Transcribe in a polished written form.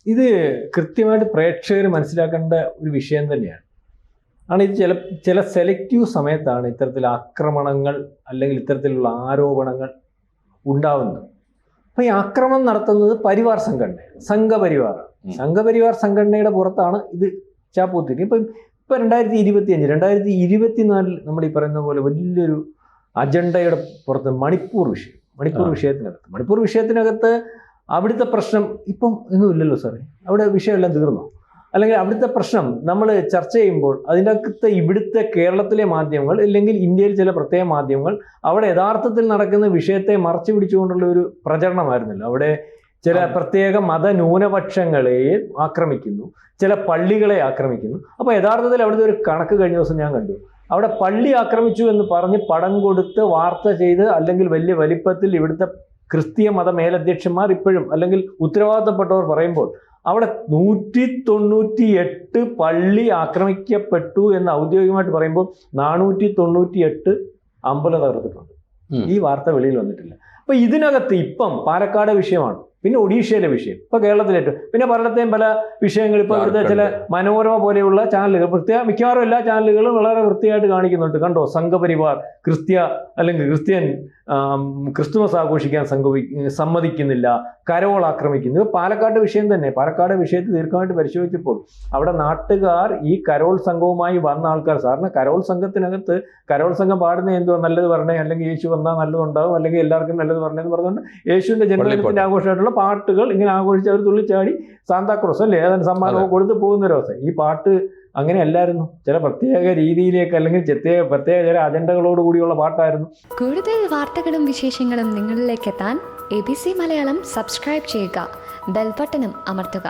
ഇത് കൃത്യമായിട്ട് പ്രേക്ഷകർ മനസ്സിലാക്കേണ്ട ഒരു വിഷയം തന്നെയാണ്. ഇത് ചില സെലക്റ്റീവ് സമയത്താണ് ഇത്തരത്തിൽ ആക്രമണങ്ങൾ അല്ലെങ്കിൽ ഇത്തരത്തിലുള്ള ആരോപണങ്ങൾ ഉണ്ടാവുന്നത്. അപ്പോൾ ഈ ആക്രമണം നടത്തുന്നത് പരിവാർ സംഘപരിവാറാണ്. സംഘപരിവാർ സംഘടനയുടെ പുറത്താണ് ഇത് ചാപ്പൂത്തിരി. ഇപ്പം 2024 നമ്മൾ ഈ പറയുന്ന പോലെ വലിയൊരു അജണ്ടയുടെ പുറത്ത് മണിപ്പൂർ വിഷയത്തിനകത്ത് അവിടുത്തെ പ്രശ്നം ഇപ്പം ഒന്നുമില്ലല്ലോ സാറേ. അവിടെ വിഷയമെല്ലാം തീർന്നോ? അല്ലെങ്കിൽ അവിടുത്തെ പ്രശ്നം നമ്മൾ ചർച്ച ചെയ്യുമ്പോൾ അതിൻ്റെ അകത്ത് ഇവിടുത്തെ കേരളത്തിലെ മാധ്യമങ്ങൾ അല്ലെങ്കിൽ ഇന്ത്യയിൽ ചില പ്രത്യേക മാധ്യമങ്ങൾ അവിടെ യഥാർത്ഥത്തിൽ നടക്കുന്ന വിഷയത്തെ മറച്ചു പിടിച്ചുകൊണ്ടുള്ള ഒരു പ്രചരണമായിരുന്നല്ലോ. അവിടെ ചില പ്രത്യേക മതന്യൂനപക്ഷങ്ങളെ ആക്രമിക്കുന്നു, ചില പള്ളികളെ ആക്രമിക്കുന്നു. അപ്പോൾ യഥാർത്ഥത്തിൽ അവിടുത്തെ ഒരു കണക്ക് കഴിഞ്ഞ ദിവസം ഞാൻ കണ്ടു. അവിടെ പള്ളി ആക്രമിച്ചു എന്ന് പറഞ്ഞ് പടം കൊടുത്ത് വാർത്ത ചെയ്ത് അല്ലെങ്കിൽ വലിയ വലിപ്പത്തിൽ ഇവിടുത്തെ ക്രിസ്തീയ മത മേലധ്യക്ഷന്മാർ ഇപ്പോഴും അല്ലെങ്കിൽ ഉത്തരവാദിത്തപ്പെട്ടവർ പറയുമ്പോൾ അവിടെ 198 പള്ളി ആക്രമിക്കപ്പെട്ടു എന്ന് ഔദ്യോഗികമായിട്ട് പറയുമ്പോൾ 498 അമ്പലം തകർത്തിട്ടുണ്ട്. ഈ വാർത്ത വെളിയിൽ വന്നിട്ടില്ല. അപ്പൊ ഇതിനകത്ത് ഇപ്പം പാലക്കാട് വിഷയമാണ്, പിന്നെ ഒഡീഷയിലെ വിഷയം, ഇപ്പൊ കേരളത്തിലേറ്റവും, പിന്നെ പലയിടത്തെയും പല വിഷയങ്ങൾ ഇപ്പൊ ഇവിടുത്തെ ചില മനോരമ പോലെയുള്ള ചാനലുകൾ മിക്കവാറും എല്ലാ ചാനലുകളും വളരെ വൃത്തിയായിട്ട് കാണിക്കുന്നുണ്ട്. കണ്ടോ, സംഘപരിവാർ ക്രിസ്ത്യൻ ക്രിസ്തുമസ് ആഘോഷിക്കാൻ സമ്മതിക്കുന്നില്ല, കരോൾ ആക്രമിക്കുന്നു. പാലക്കാട് വിഷയം തന്നെ. പാലക്കാട് വിഷയത്തെ ദീർഘമായിട്ട് പരിശോധിച്ചപ്പോൾ അവിടെ നാട്ടുകാർ ഈ കരോൾ സംഘവുമായി വന്ന ആൾക്കാർ, സാറിന് കരോൾ സംഘത്തിനകത്ത് കരോൾ സംഘം പാടുന്ന എന്തുവാ, നല്ലത് പറഞ്ഞേ, അല്ലെങ്കിൽ യേശു വന്നാൽ നല്ലതുണ്ടാവും, അല്ലെങ്കിൽ എല്ലാവർക്കും നല്ലത് പറഞ്ഞെന്ന് പറഞ്ഞുകൊണ്ട് യേശുവിന്റെ ജന്മദിനത്തിന്റെ ആഘോഷമായിട്ടുള്ള പാട്ടുകൾ ഇങ്ങനെ ആഘോഷിച്ച് അവർ തുള്ളിച്ചാടി സാന്താക്രോസ് അല്ലേ അതിന് സമ്മാനവും കൊടുത്ത് പോകുന്ന ഒരു അവസ്ഥ. ഈ പാട്ട് അങ്ങനെ അല്ലായിരുന്നു, ചില പ്രത്യേക രീതിയിലേക്ക് അല്ലെങ്കിൽ പ്രത്യേക ചില അജണ്ടകളോട് കൂടിയുള്ള പാട്ടായിരുന്നു. കൂടുതൽ വാർത്തകളും വിശേഷങ്ങളും നിങ്ങളിലേക്ക് എത്താൻ ABC മലയാളം സബ്സ്ക്രൈബ് ചെയ്യുക, ബെൽ ബട്ടണും അമർത്തുക.